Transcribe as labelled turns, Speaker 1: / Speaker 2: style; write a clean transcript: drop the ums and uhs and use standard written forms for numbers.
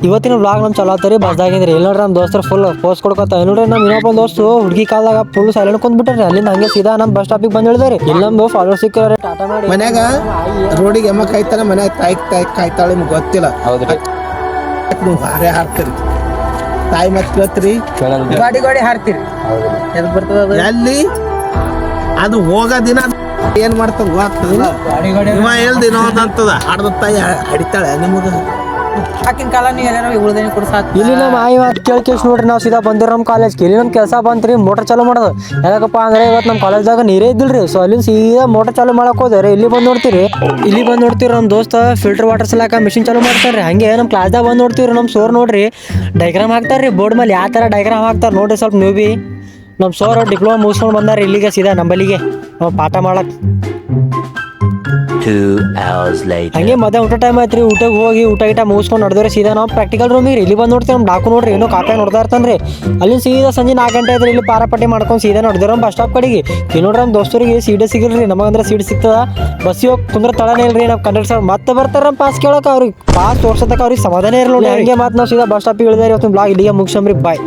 Speaker 1: ಇವತ್ತಿನ ಬ್ಲಾಗ್ ನಮ್ ಚಲೋ ಆತರಿ ಬಸ್ದಾಗಿಂದ್ರಿ ಇಲ್ಲಿ ನೋಡ್ರಿ ನಮ್ಮ ದೋಸ್ತರು ಫುಲ್ ಪೋಸ್ಟ್ ಕೊಡ್ಕೊತ ನೋಡ್ರಿ ನಮ್ಮ ಇನ್ನೊಬ್ಬ ದೋಸ್ತು ಹುಡುಗಿ ಕಾಲದಾಗ ಫುಲ್ ಸೈಲೆಂಟ್ ಕುಂದ್ಬಿಟ್ರಿ ಅಲ್ಲಿಂದ ಹಂಗೆ ಸೀದಾ ನಮ್ಮ ಬಸ್ ಸ್ಟಾಪಿಗೆ ಬಂದು ಹೇಳಿದ್ರಿ ಇಲ್ಲಿ ನಮ್ದು ಫಾಲೋವರ್ ಸಿಕ್ಕಿದ್ರೆ ಟಾಟಾ ಮಾಡಿ
Speaker 2: ಮನ್ಯಾಗ ರೋಡಿಗೆ ಎಮ್ಮ ಕಾಯ್ತಾನೆ ಮನ್ಯಾಗ ತಾಯಿ ಕಾಯ್ತಾಳೆ ನಿಮ್ಗೆ ಗೊತ್ತಿಲ್ಲ. ನೀವು ಹಾರೇ ಹಾಡ್ತೀರಿ ತಾಯಿ ಮತ್ತೆ ಕೇಳ್ತೀರಿ
Speaker 1: ಗಾಡಿ ಗಾಡಿ ಹಾರ್ತೀರಿ ಎದ್ ಬರ್ತದ
Speaker 2: ಎಲ್ಲಿ ಅದು ಹೋಗೋ ದಿನ ಏನ್ ಮಾಡ್ತದ ಗೊತ್ತದ ಇವ ಹೇಳ್ದಿನೋ ಅಂತದ ಹಾಡ್ದ ತಾಯಿ ಹಡಿತಾಳೆ ನಿಮಗ
Speaker 1: ಆಕಿನ ಕಾಲ ನೀವು ಎಲ್ಲಾರು ಉಳ್ದೇನೆ ಕೊಡ್ಸಾಕ್ ಇಲ್ಲಿ ನಮ್ಮ ಆಯಿ ಮಾತು ಕೇಳ್ಕೇಶ್ ನೋಡ್ರಿ ನಾವು ಸೀದಾ ಬಂದಿರ ನಮ್ಮ ಕಾಲೇಜ್ಗೆ ಇಲ್ಲಿ ನಮ್ಮ ಕೆಲಸ ಬಂತ್ರಿ ಮೋಟರ್ ಚಾಲು ಮಾಡೋದು ಯಾಕಪ್ಪ ಅಂದ್ರೆ ಇವತ್ತು ನಮ್ಮ ಕಾಲೇಜ್ದಾಗ ನೀರೇ ಇದ್ದಿಲ್ರಿ ಸೊ ಅಲ್ಲಿ ಸೀದಾ ಮೋಟರ್ ಚಾಲು ಮಾಡಕ್ ಹೋದ್ರಿ ಇಲ್ಲಿ ಬಂದು ನೋಡ್ತೀರಿ ನಮ್ಮ ದೋಸ್ತ ಫಿಲ್ಟರ್ ವಾಟರ್ ಸಲಕ ಮಿಷಿನ್ ಚಾಲು ಮಾಡ್ತಾರ್ರಿ ಹಂಗೆ ನಮ್ಮ ಕ್ಲಾಸ್ದಾಗ ಬಂದು ನೋಡ್ತೀವ್ರಿ ನಮ್ಮ ಸೋರ್ ನೋಡ್ರಿ ಡೈಗ್ರಾಮ್ ಹಾಕ್ತಾರ್ರಿ ಬೋರ್ಡ್ ಮೇಲೆ ಯಾವ ಥರ ಡೈಗ್ರಾಮ್ ಹಾಕ್ತಾರೆ ನೋಡ್ರಿ ಸ್ವಲ್ಪ ನೀವು ಬಿ ನಮ್ಮ ಸೋರ್ ಡಿಪ್ಲೊಮಾ ಮುಗಿಸ್ಕೊಂಡು ಬಂದಾರ ಇಲ್ಲಿಗೆ ಸೀದಾ ನಂಬಲ್ಲಿಗೆ ನಾವು ಪಾಠ ಮಾಡಕ್.
Speaker 3: 2 hours later.
Speaker 1: ಹಂಗೆ ಮಧ್ಯಾಹ್ನ ಊಟ ಟೈಮ್ ಆಯ್ತು ರೀ ಊಟಕ್ಕೆ ಹೋಗಿ ಊಟ ಮುಗಿಸ್ಕೊಂಡು ನಡೆದ್ರೆ ಸೀದಾ ನಾವು ಪ್ರಾಕ್ಟಿಕಲ್ ರೂಮಿಗೆ ಇಲ್ಲಿ ಬಂದು ನೋಡ್ತೀವಿ ನಮ್ಮ ಡಾಕು ನೋಡ್ರಿ ಏನೋ ಕಾಪಿ ನೋಡ್ತಾ ಇರ್ತಾನೆ ರೀ ಅಲ್ಲಿ ಸೀದಾ ಸಂಜೆ 4 ಗಂಟೆ ಆದ್ರೆ ಇಲ್ಲಿ ಪಾರಾಪಟ್ಟಿ ಮಾಡ್ಕೊಂಡು ಸೀದಾ ನೋಡಿದ್ರೆ ನಮ್ಮ ಬಸ್ ಸ್ಟಾಪ್ ಕಡೆಗೆ ಇಲ್ಲಿ ನೋಡ್ರಿ ನಮ್ಮ ದೋಸ್ತರಿಗೆ ಸೀಟ್ ಸಿಗಿಲ್ರಿ ನಮಗಂದ್ರೆ ಸೀಟ್ ಸಿಗ್ತದ ಬಸ್ಸಿಗೆ ಹೋಗಿ ಕುಂದ್ರೆ ತಳನೇ ಇಲ್ರಿ ನಾವು ಕಂಡಕ್ಟರ್ ಮತ್ತೆ ಬರ್ತಾರೆ ನಮ್ಮ ಪಾಸ್ ಕೇಳೋಕೆ ಅವ್ರಿಗೆ ಪಾಸ್ ತೋರ್ಸೋದಕ್ಕೆ ಅವ್ರಿಗೆ ಸಮಾಧಾನ ಇರಲಿ ಹಂಗೆ ಮತ್ತೆ ನಾವು ಸೀದಾ ಬಸ್ ಸ್ಟಾಪಿಗೆ ಇಳಿದ್ರೆ ಇವತ್ತು ಬ್ಲಾಗ್ ಇಲ್ಲಿಗೆ ಮುಗಿಸಂಬ್ರಿ ಬಾಯ್.